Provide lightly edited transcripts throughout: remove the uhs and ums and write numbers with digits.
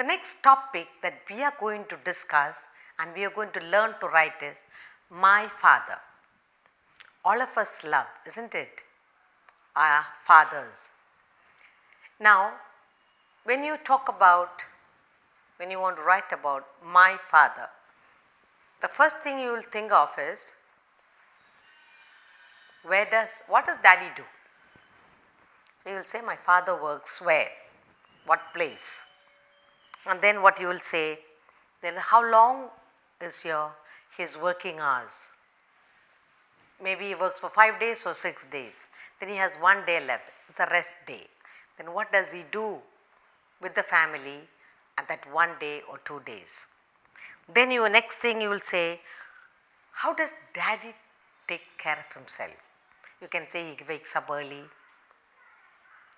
The next topic that we are going to discuss and we are going to learn to write is my father. All of us love, isn't it? Our fathers. Now, when you want to write about my father, the first thing you will think of is, what does daddy do? So you will say, my father works where? What place? And then what you will say, then how long is his working hours? Maybe he works for 5 days or 6 days. Then he has 1 day left, it's a rest day. Then what does he do with the family at that 1 day or 2 days? Then next thing you will say, how does daddy take care of himself? You can say he wakes up early,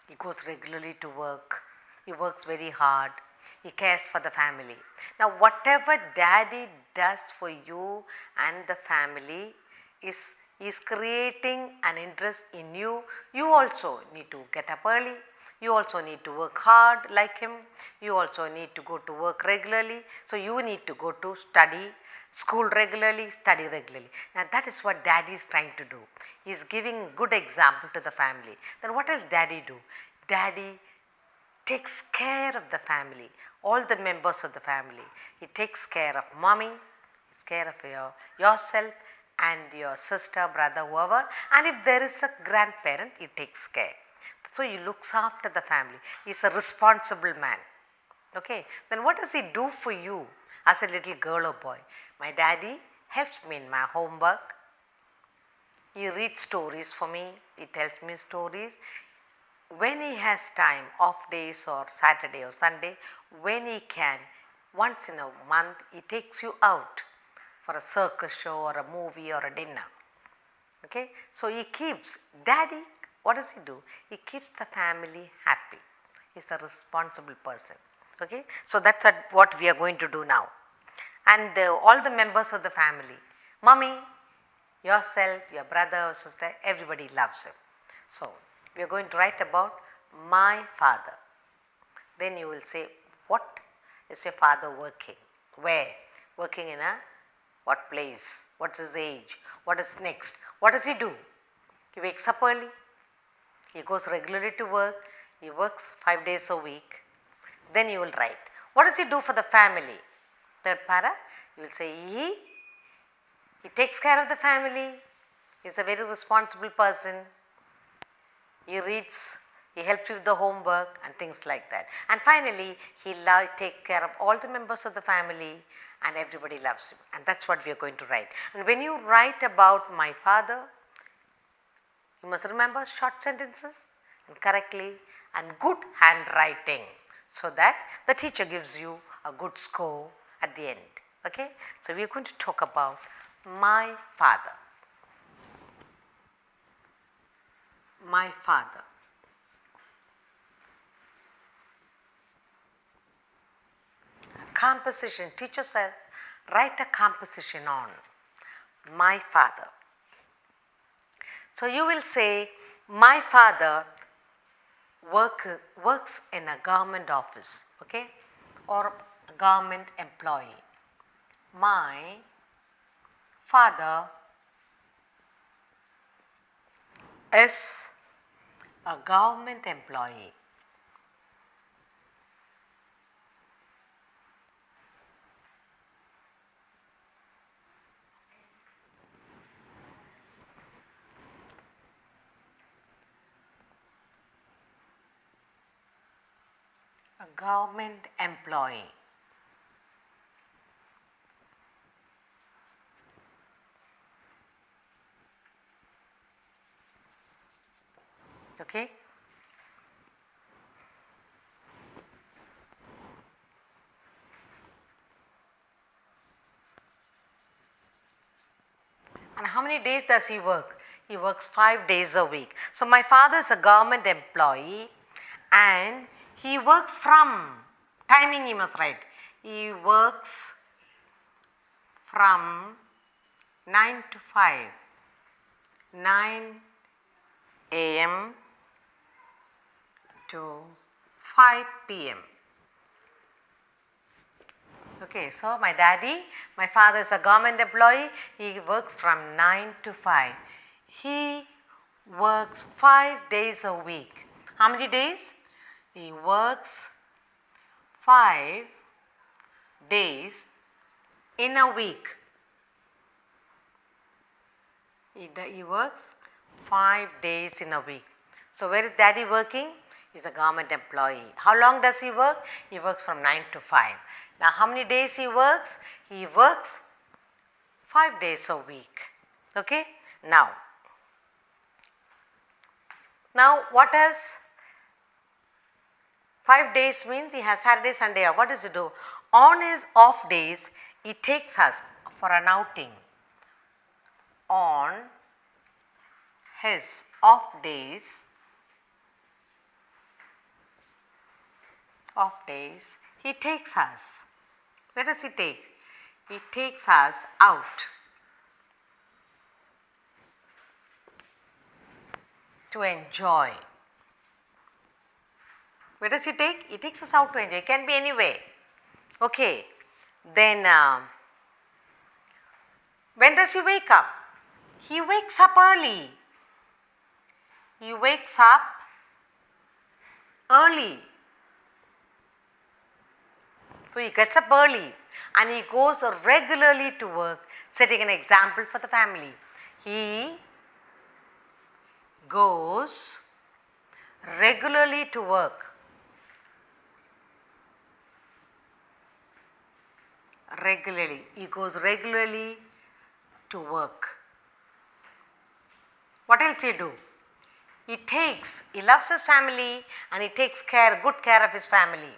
he goes regularly to work, he works very hard, he cares for the family. Now whatever daddy does for you and the family is creating an interest in you. You also need to get up early, you also need to work hard like him, you also need to go to work regularly. So you need to go to school regularly, study regularly. Now that is what daddy is trying to do. He is giving good example to the family. Then what does daddy do? Daddy takes care of the family, all the members of the family. He takes care of mommy, he takes care of yourself and your sister, brother, whoever, and if there is a grandparent, he takes care. So he looks after the family. He is a responsible man. Okay, then what does he do for you as a little girl or boy? My daddy helps me in my homework. He reads stories for me, he tells me stories. When he has time, off days or Saturday or Sunday, when he can, once in a month, he takes you out for a circus show or a movie or a dinner. Okay, so daddy, what does he do? He keeps the family happy. He's a responsible person. Okay, so that's what we are going to do now. And all the members of the family, mommy, yourself, your brother or sister, everybody loves him. So we are going to write about my father. Then you will say, what is your father working? Where? Working in what place? What's his age? What is next? What does he do? He wakes up early, he goes regularly to work, he works 5 days a week. Then you will write, what does he do for the family? Third para, you will say he takes care of the family, he is a very responsible person, he reads, he helps you with the homework and things like that. And finally, he takes care of all the members of the family and everybody loves him. And that's what we are going to write. And when you write about my father, you must remember short sentences and correctly and good handwriting, so that the teacher gives you a good score at the end. Okay? So we are going to talk about my father. My father. Composition. Teacher says, write a composition on my father. So you will say, my father works in a government office, okay, or a government employee. My father is a government employee. A government employee. Okay? And how many days does he work? He works 5 days a week. So my father is a government employee and he works from, timing you must write, he works from 9 to 5, 9 a.m. to 5 p.m. Okay, so my father is a government employee. He works from 9 to 5. He works 5 days a week. How many days? He works 5 days in a week. He works 5 days in a week. So, where is daddy working? He's a government employee. How long does he work? He works from 9 to 5. Now, how many days he works? He works 5 days a week. Okay? Now what does 5 days means? He has Saturday, Sunday off. What does he do? On his off days, he takes us for an outing. On his off days, he takes us. Where does he take? He takes us out to enjoy. Where does he take? He takes us out to enjoy. It can be anywhere. Okay. Then when does he wake up? He wakes up early. He wakes up early. So he gets up early and he goes regularly to work, setting an example for the family. He goes regularly to work. He goes regularly to work. What else he do? He loves his family and he takes good care of his family.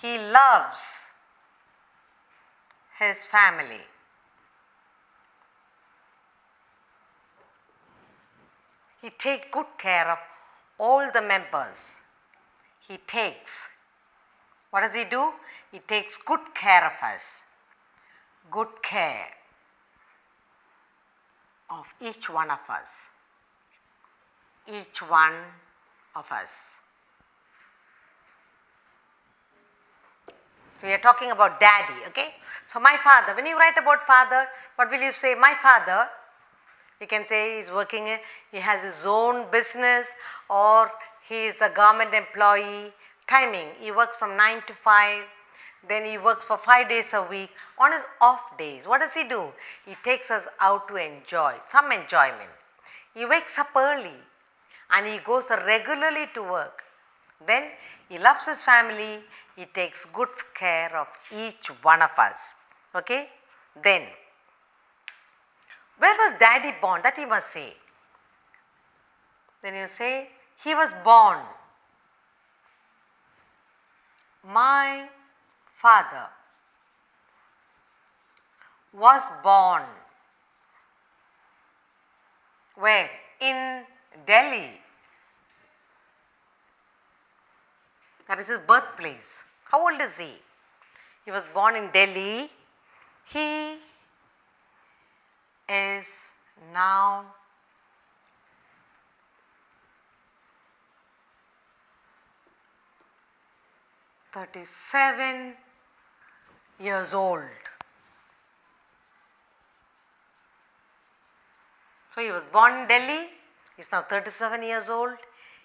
He loves his family. He takes good care of all the members. What does he do? He takes good care of us. Good care of each one of us. Each one of us. So we are talking about daddy, okay? So my father, when you write about father, what will you say? My father, you can say he's working, he has his own business, or he is a government employee. Timing, he works from 9 to 5, then he works for 5 days a week. On his off days, what does he do? He takes us out to enjoy, some enjoyment. He wakes up early and he goes regularly to work. Then he loves his family, he takes good care of each one of us. Okay? Then, where was daddy born? That he must say. Then you say, he was born. My father was born. Where? In Delhi. That is his birthplace. How old is he? He was born in Delhi. He is now 37 years old. So he was born in Delhi, he is now 37 years old.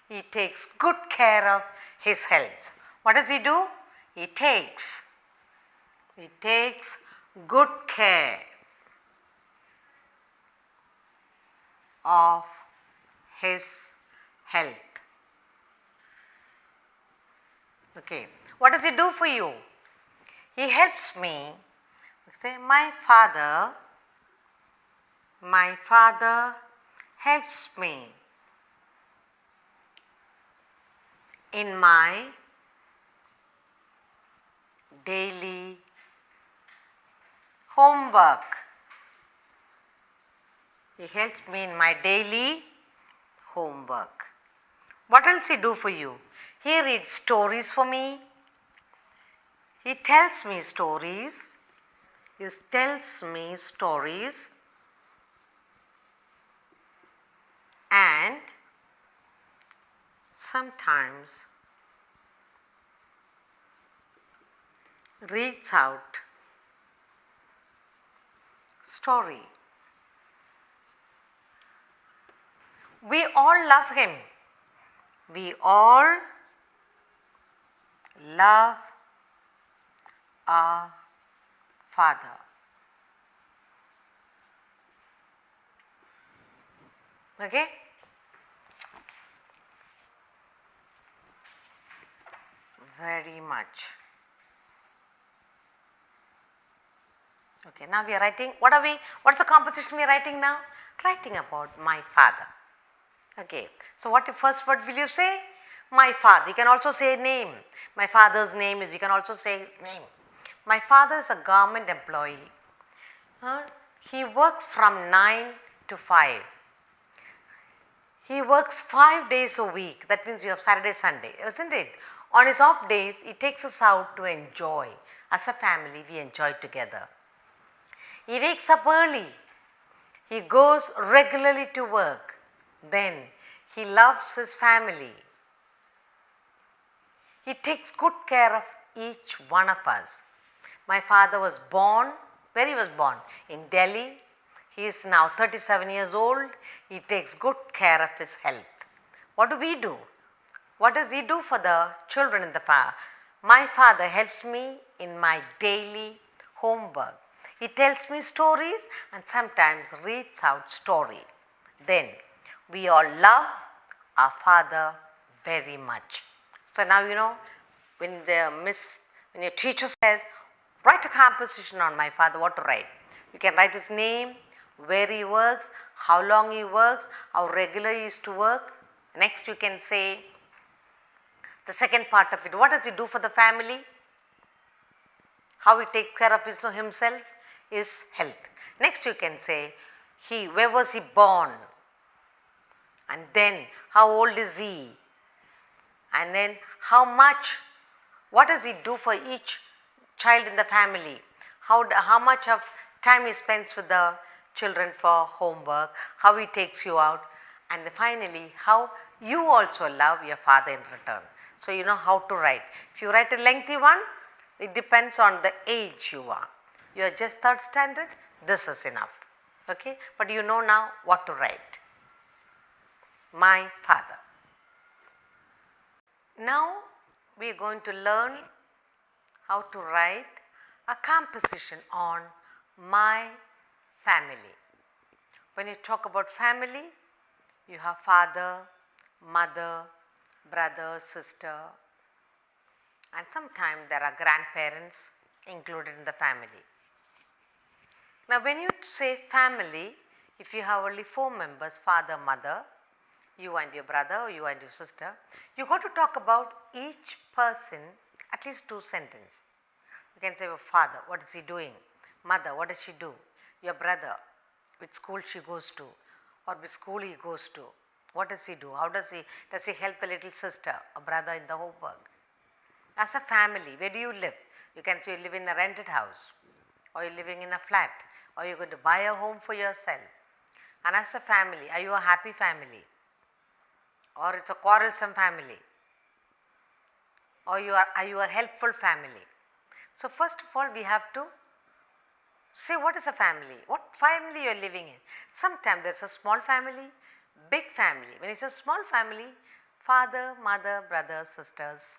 He takes good care of his health. What does he do? He takes good care of his health. Okay. What does he do for you? He helps me. Say, my father helps me in my daily homework. He helps me in my daily homework. What else he do for you? He reads stories for me. He tells me stories. He tells me stories. And sometimes reads out story. We all love him. We all love our Father. Okay? Very much. Okay, now we are writing, what's the composition we are writing now? Writing about my father. Okay, so what the first word will you say? My father. You can also say name. My father's name is, you can also say name. My father is a government employee. He works from 9 to 5. He works 5 days a week. That means you have Saturday, Sunday, isn't it? On his off days, he takes us out to enjoy. As a family, we enjoy together. He wakes up early. He goes regularly to work. Then he loves his family. He takes good care of each one of us. My father was born, where he was born? In Delhi. He is now 37 years old. He takes good care of his health. What do we do? What does he do for the children in the family? My father helps me in my daily homework. He tells me stories and sometimes reads out story. Then we all love our father very much. So now you know when your teacher says, write a composition on my father, what to write? You can write his name, where he works, how long he works, how regular he used to work. Next you can say the second part of it, what does he do for the family? How he takes care of himself, his health. Next you can say, where was he born? And then how old is he? And then how much, what does he do for each child in the family? How much of time he spends with the children for homework, how he takes you out, and finally how you also love your father in return. So you know how to write. If you write a lengthy one, it depends on the age you are. You are just third standard, this is enough. Okay, but you know now what to write. My father. Now we are going to learn how to write a composition on my family. When you talk about family, you have father, mother, brother, sister, and sometimes there are grandparents included in the family. Now when you say family, if you have only 4 members, father, mother, you and your brother or you and your sister, you got to talk about each person at least 2 sentences. You can say your father, what is he doing? Mother, what does she do? Your brother, which school she goes to or which school he goes to. What does he do? Does he help the little sister or brother in the homework? As a family, where do you live? You can say you live in a rented house or you're living in a flat or you're going to buy a home for yourself. And as a family, are you a happy family? Or it's a quarrelsome family? Or are you a helpful family? So first of all, we have to say what is a family, what family you are living in. Sometimes there's a small family, big family. When it's a small family, father, mother, brothers, sisters.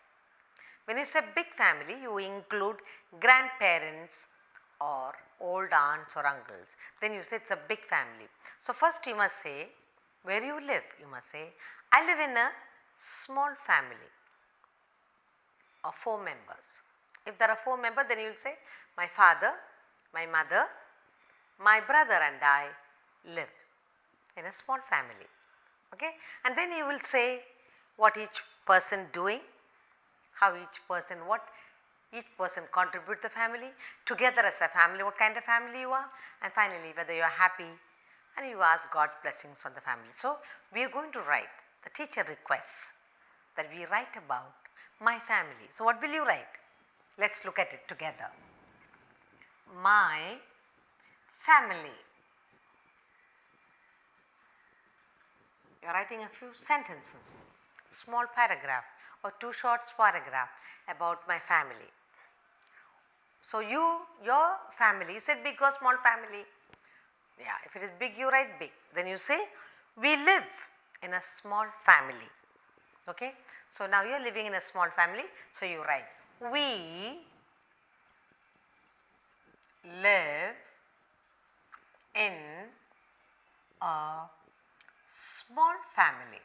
When it's a big family, you include grandparents or old aunts or uncles. Then you say it's a big family. So first you must say where you live. You must say, I live in a small family of 4 members. If there are 4 members, then you will say my father, my mother, my brother and I live in a small family. Okay? And then you will say what each person doing, how each person contribute to the family, together as a family, what kind of family you are, and finally whether you are happy, and you ask God's blessings on the family. So we are going to write, the teacher requests that we write about my family. So what will you write? Let's look at it together. My family. You are writing a few sentences, small paragraph or 2 short paragraph about my family. So your family, is it big or small family? Yeah, if it is big, you write big. Then you say, we live in a small family. Okay. So, now you are living in a small family. So, you write, we live in a small family.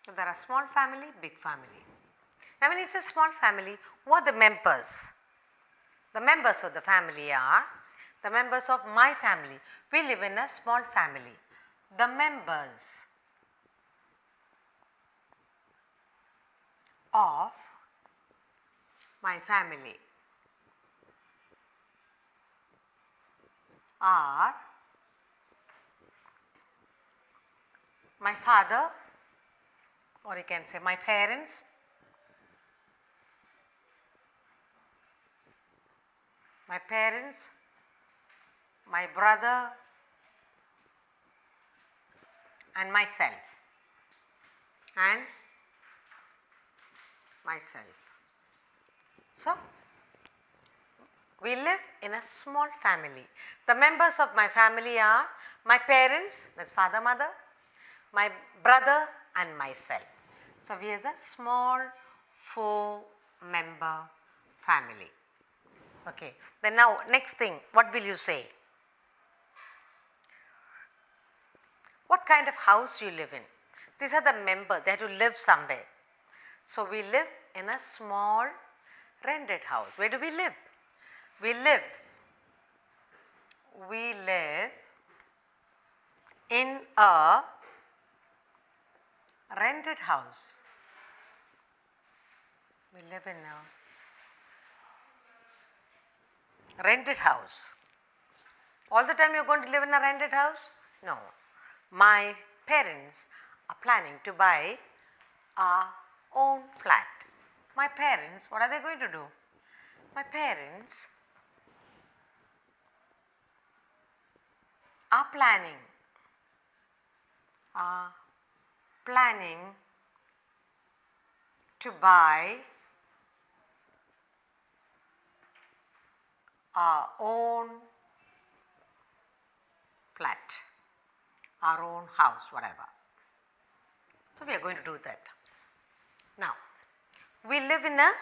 So, there are small family, big family. Now, when it is a small family, who are the members? The members of the family are the members of my family. We live in a small family. The members of my family are my father, or you can say my parents, my brother and myself. So, we live in a small family. The members of my family are my parents, that is father, mother, my brother and myself. So, we are a small 4-member family. Okay. Then now next thing, what will you say? What kind of house you live in? These are the members, they have to live somewhere. So, we live in a small rented house. Where do we live? We live in a rented house. We live in a rented house. All the time you are going to live in a rented house? No. My parents are planning to buy our own flat. My parents, what are they going to do? My parents are planning to buy our own flat, our own house, whatever. So, we are going to do that. Now, we live in a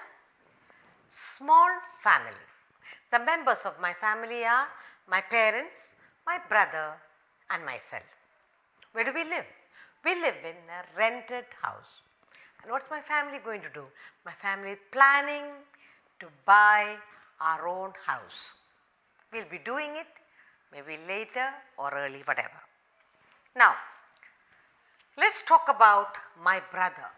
small family. The members of my family are my parents, my brother and myself. Where do we live? We live in a rented house. And what is my family going to do? My family is planning to buy our own house. We will be doing it maybe later or early, whatever. Now, let us talk about my brother.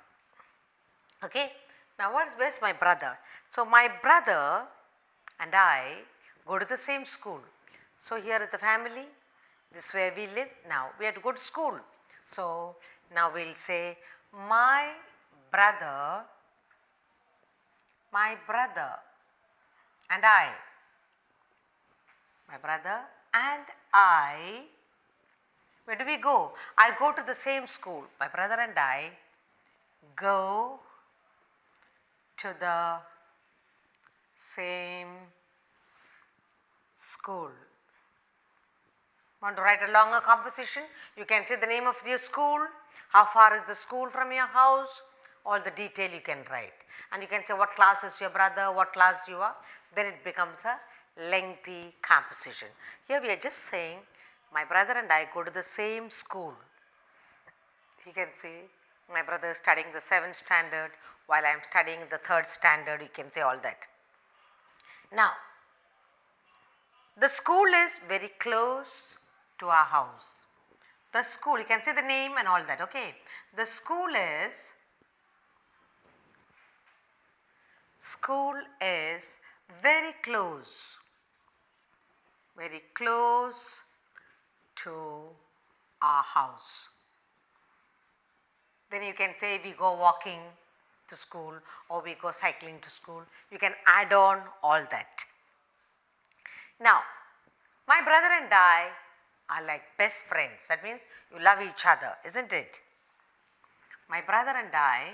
Okay. Now, where's my brother? So, my brother and I go to the same school. So, here is the family, this is where we live. Now, we have to go to school. So, now we will say my brother and I, where do we go? I go to the same school. My brother and I go to the same school. Want to write a longer composition? You can say the name of your school, how far is the school from your house, all the detail you can write. And you can say what class is your brother, what class you are, then it becomes a lengthy composition. Here we are just saying my brother and I go to the same school. You can see my brother is studying the 7th standard while I am studying the 3rd standard, you can say all that. Now, the school is very close to our house. The school, you can say the name and all that, okay. The school is very close to our house. Then you can say we go walking to school or we go cycling to school. You can add on all that. Now, my brother and I are like best friends. That means you love each other, isn't it? My brother and I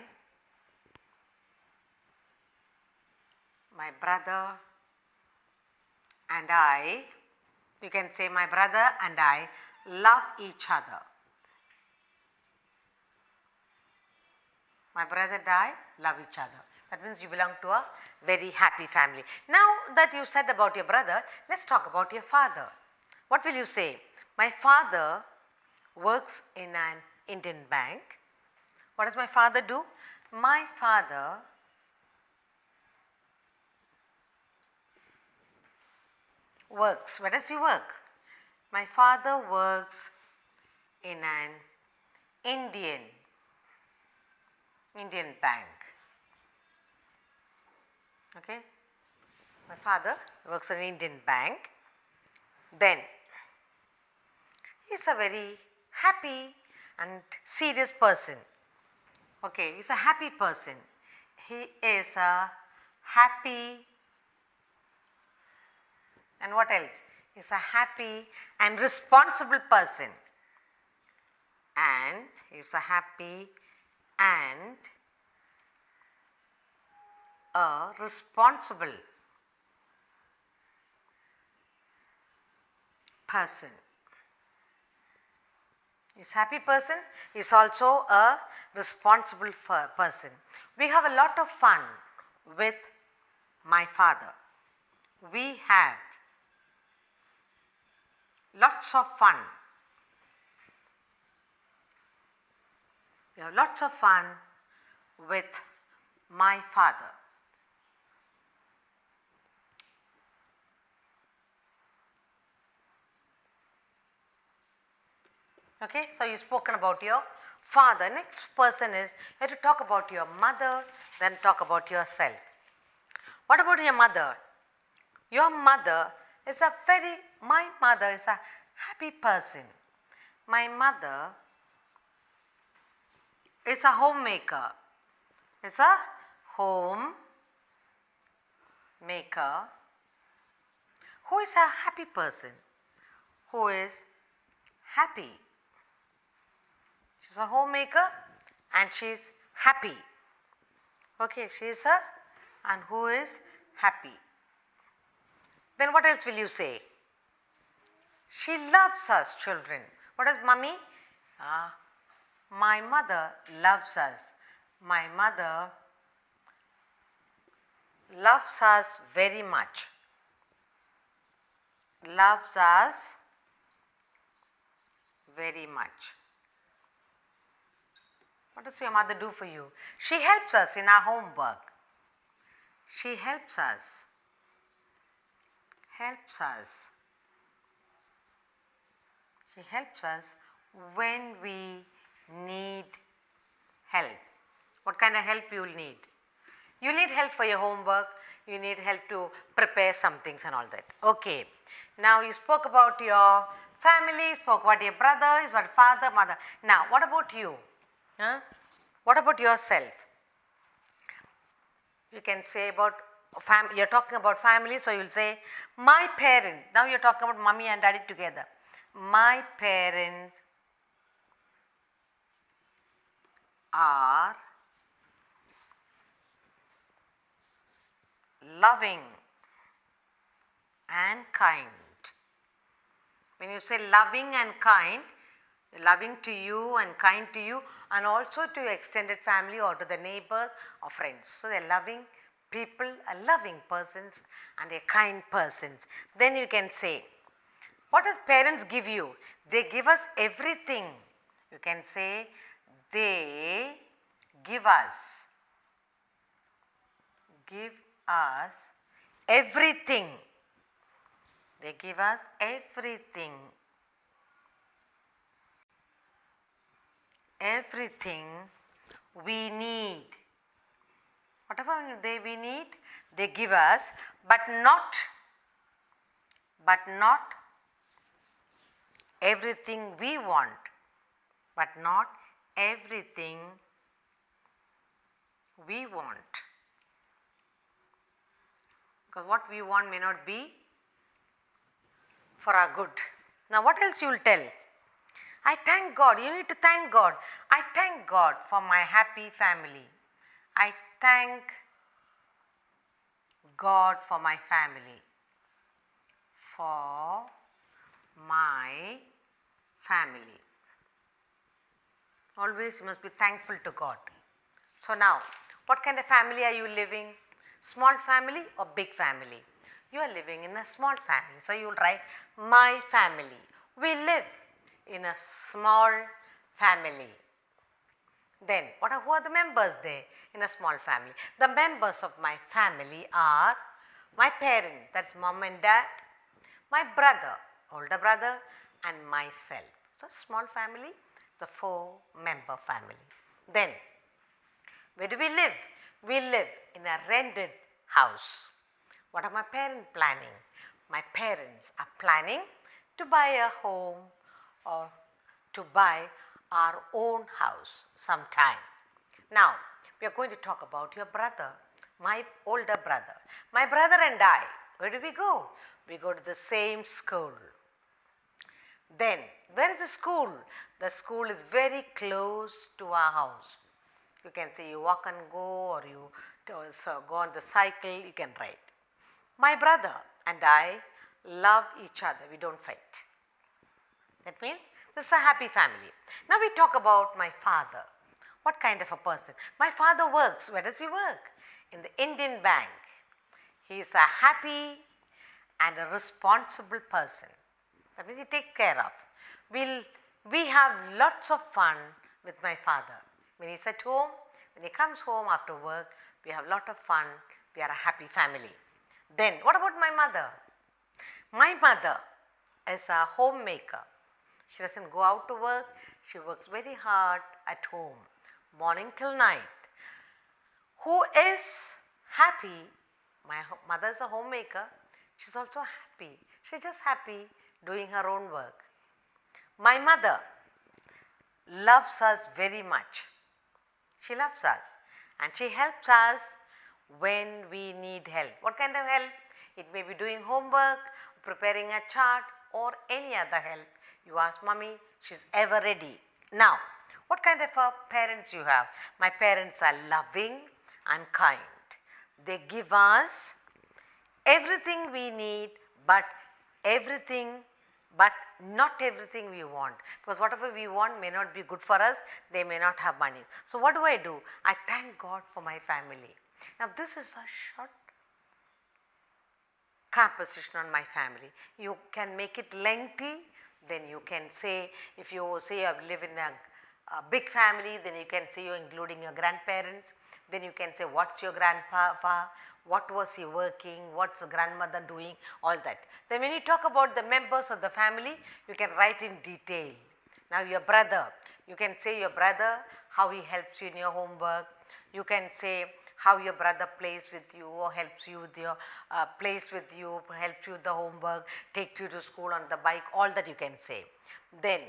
and I, you can say my brother and I love each other. My brother and I love each other. That means you belong to a very happy family. Now that you said about your brother, let's talk about your father. What will you say? My father works in an Indian bank. What does my father do? My father works. Where does he work? My father works in an Indian bank. Okay? My father works in an Indian bank. Then he is a very happy and serious person. Okay, he is a happy person. He is a happy, and what else? He is a happy and responsible person. And he is a happy and a responsible person. He is a happy person, he is also a responsible person. We have a lot of fun with my father. We have lots of fun. We have lots of fun with my father. Okay, so you've spoken about your father. Next person is, you have to talk about your mother, then talk about yourself. What about your mother? Your mother is my mother is a happy person. My mother is a homemaker. Is a homemaker who is a happy person. Who is happy. She's a homemaker and she's happy. Okay, she is and who is happy. Then what else will you say? She loves us children. What is mummy? My mother loves us. My mother loves us very much. Loves us very much. What does your mother do for you? She helps us in our homework. She helps us. Helps us. She helps us when we need help. What kind of help you will need? You need help for your homework, you need help to prepare some things and all that. Okay. Now you spoke about your family, spoke about your brother, your father, mother. Now what about you? What about yourself? You can say about you are talking about family, so you will say my parents. Now you are talking about mummy and daddy together. My parents are loving and kind. When you say loving and kind, loving to you and kind to you, and also to your extended family or to the neighbors or friends. So they are loving people, are loving persons and they are kind persons. Then you can say, what does parents give you? They give us everything. You can say, they give us everything. They give us everything. Everything we need. Whatever we need, they give us, but not everything we want. But not everything we want. Because what we want may not be for our good. Now what else you will tell? I thank God. You need to thank God. I thank God for my happy family. I thank God for my family. for my family. Always you must be thankful to God. So now, what kind of family are you living? Small family or big family? You are living in a small family. So you will write my family. We live in a small family. Then who are the members there in a small family? The members of my family are my parents, that's mom and dad, my brother, older brother, and myself. So small family, the 4-member family. Then where do we live? We live in a rented house. What are my parents planning? My parents are planning to buy a home or to buy our own house sometime. Now, we are going to talk about your brother, my older brother. My brother and I, where do we go? We go to the same school. Then, where is the school? The school is very close to our house. You can say you walk and go, or you go on the cycle, you can ride. My brother and I love each other, we don't fight. That means this is a happy family. Now we talk about my father. What kind of a person? My father works. Where does he work? In the Indian bank. He is a happy and a responsible person. That means he takes care of. We have lots of fun with my father. When he's at home, when he comes home after work, we have a lot of fun. We are a happy family. Then what about my mother? My mother is a homemaker. She doesn't go out to work. She works very hard at home, morning till night. Who is happy? My mother is a homemaker. She's also happy. She's just happy doing her own work. My mother loves us very much. She loves us and she helps us when we need help. What kind of help? It may be doing homework, preparing a chart, or any other help. You ask mommy, she's ever ready. Now, what kind of parents you have? My parents are loving and kind. They give us everything we need, but not everything we want, because whatever we want may not be good for us, they may not have money. So what do? I thank God for my family. Now this is a short composition on my family. You can make it lengthy, then you can say, if you say you live in a big family, then you can say you're including your grandparents, then you can say what's your grandpa, what was he working, what's the grandmother doing, all that. Then when you talk about the members of the family, you can write in detail. Now your brother, you can say your brother, how he helps you in your homework. You can say how your brother plays with you or helps you with your, plays with you, helps you with the homework, takes you to school on the bike, all that you can say. Then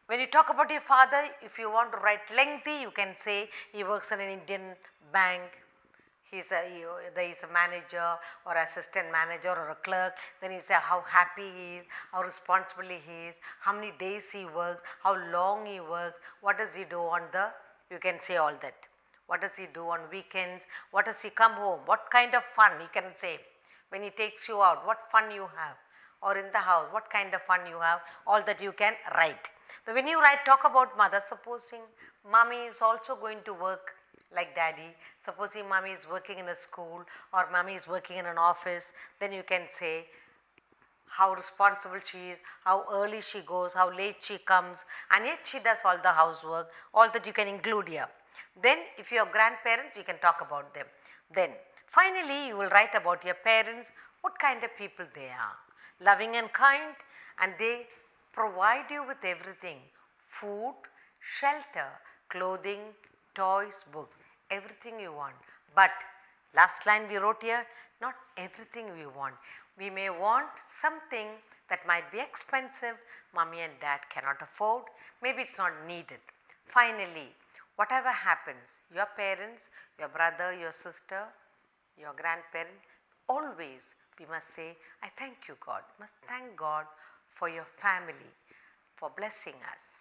when you talk about your father, if you want to write lengthy, you can say he works in an Indian bank. He is a manager or assistant manager or a clerk. Then he say how happy he is, how responsible he is, how many days he works, how long he works, what does he do on the, you can say all that. What does he do on weekends, what does he come home, what kind of fun he can say. When he takes you out, what fun you have, or in the house, what kind of fun you have, all that you can write. So when you talk about mother, supposing mommy is also going to work like daddy, supposing mommy is working in a school or mommy is working in an office, then you can say how responsible she is, how early she goes, how late she comes, and yet she does all the housework, all that you can include here. Then if you have grandparents, you can talk about them. Then finally you will write about your parents, what kind of people they are, loving and kind, and they provide you with everything, food, shelter, clothing, toys, books, everything you want. But last line we wrote here, not everything we want. We may want something that might be expensive, mommy and dad cannot afford, maybe it's not needed. Finally, whatever happens, your parents, your brother, your sister, your grandparent, always we must say, I thank you God, must thank God for your family, for blessing us.